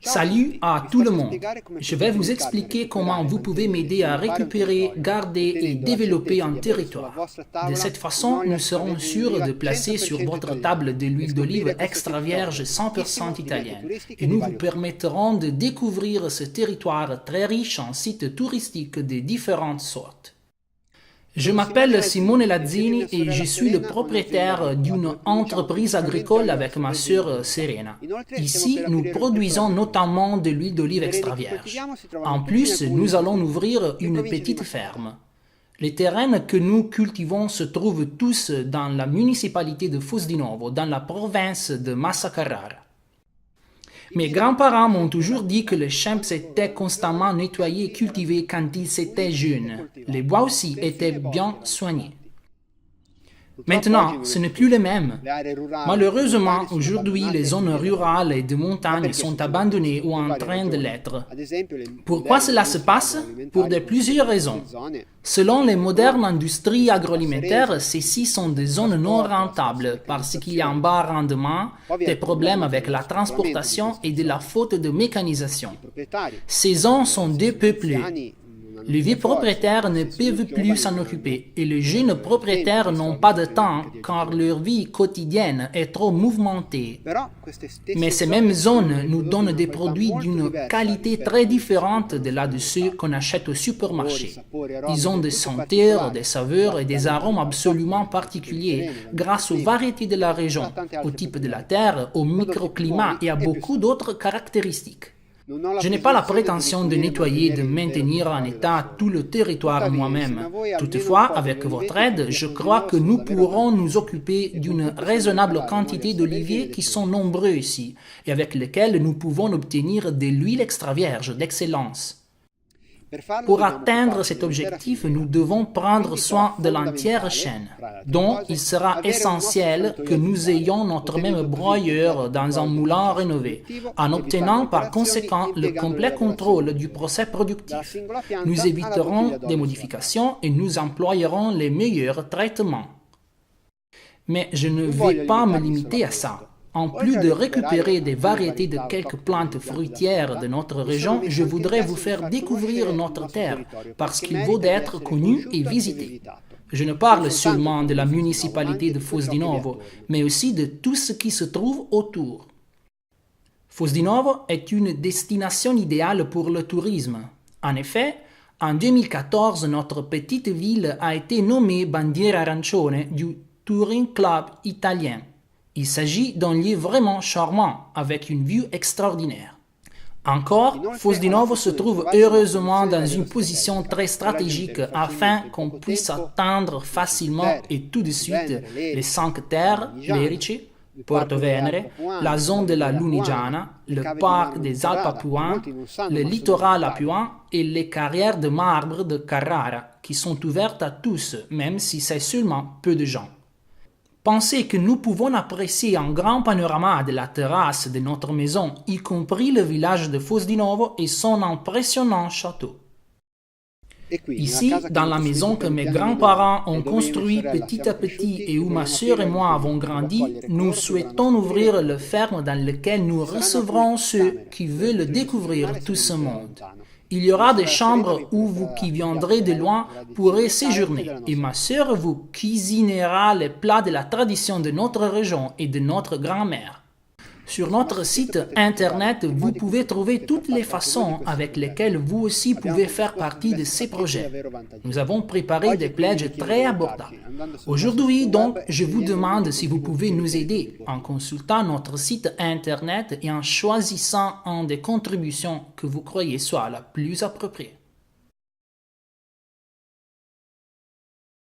Salut à tout le monde. Je vais vous expliquer comment vous pouvez m'aider à récupérer, garder et développer un territoire. De cette façon, nous serons sûrs de placer sur votre table de l'huile d'olive extra vierge 100% italienne et nous vous permettrons de découvrir ce territoire très riche en sites touristiques de différentes sortes. Je m'appelle Simone Lazzini et je suis le propriétaire d'une entreprise agricole avec ma sœur Serena. Ici, nous produisons notamment de l'huile d'olive extra vierge. En plus, nous allons ouvrir une petite ferme. Les terrains que nous cultivons se trouvent tous dans la municipalité de Fosdinovo, dans la province de Massa Carrara. Mes grands-parents m'ont toujours dit que les champs étaient constamment nettoyés et cultivés quand ils étaient jeunes. Les bois aussi étaient bien soignés. Maintenant, ce n'est plus le même. Malheureusement, aujourd'hui, les zones rurales et de montagne sont abandonnées ou en train de l'être. Pourquoi cela se passe? Pour plusieurs raisons. Selon les modernes industries agroalimentaires, celles-ci sont des zones non rentables parce qu'il y a un bas rendement, des problèmes avec la transportation et de la faute de mécanisation. Ces zones sont dépeuplées. Les vieux propriétaires ne peuvent plus s'en occuper et les jeunes propriétaires n'ont pas de temps car leur vie quotidienne est trop mouvementée. Mais ces mêmes zones nous donnent des produits d'une qualité très différente de la de ceux qu'on achète au supermarché. Ils ont des senteurs, des saveurs et des arômes absolument particuliers grâce aux variétés de la région, au type de la terre, au microclimat et à beaucoup d'autres caractéristiques. Je n'ai pas la prétention de nettoyer et de maintenir en état tout le territoire moi-même. Toutefois, avec votre aide, je crois que nous pourrons nous occuper d'une raisonnable quantité d'oliviers qui sont nombreux ici et avec lesquels nous pouvons obtenir de l'huile extra vierge d'excellence. Pour atteindre cet objectif, nous devons prendre soin de l'entière chaîne, dont il sera essentiel que nous ayons notre même broyeur dans un moulin rénové, en obtenant par conséquent le complet contrôle du procès productif. Nous éviterons des modifications et nous employerons les meilleurs traitements. Mais je ne vais pas me limiter à ça. En plus de récupérer des variétés de quelques plantes fruitières de notre région, je voudrais vous faire découvrir notre terre, parce qu'il vaut d'être connu et visité. Je ne parle seulement de la municipalité de Fosdinovo, mais aussi de tout ce qui se trouve autour. Fosdinovo est une destination idéale pour le tourisme. En effet, en 2014, notre petite ville a été nommée Bandiera Arancione du Touring Club italien. Il s'agit d'un lieu vraiment charmant, avec une vue extraordinaire. Encore, Fosdinovo se trouve heureusement dans une position très stratégique afin qu'on puisse atteindre facilement et tout de suite les 5 terres, Lerici, Porto Venere, la zone de la Lunigiana, le parc des Alpes Apuane, le littoral apuan et les carrières de marbre de Carrara, qui sont ouvertes à tous, même si c'est seulement peu de gens. Pensez que nous pouvons apprécier un grand panorama de la terrasse de notre maison, y compris le village de Fosdinovo et son impressionnant château. Ici, dans la maison que mes grands-parents ont construite petit à petit et où ma sœur et moi avons grandi, nous souhaitons ouvrir le ferme dans lequel nous recevrons ceux qui veulent découvrir tout ce monde. Il y aura des chambres où vous qui viendrez de loin pourrez séjourner et ma sœur vous cuisinera les plats de la tradition de notre région et de notre grand-mère. Sur notre site internet, vous pouvez trouver toutes les façons avec lesquelles vous aussi pouvez faire partie de ces projets. Nous avons préparé des pledges très abordables. Aujourd'hui, donc, je vous demande si vous pouvez nous aider en consultant notre site internet et en choisissant une des contributions que vous croyez soit la plus appropriée.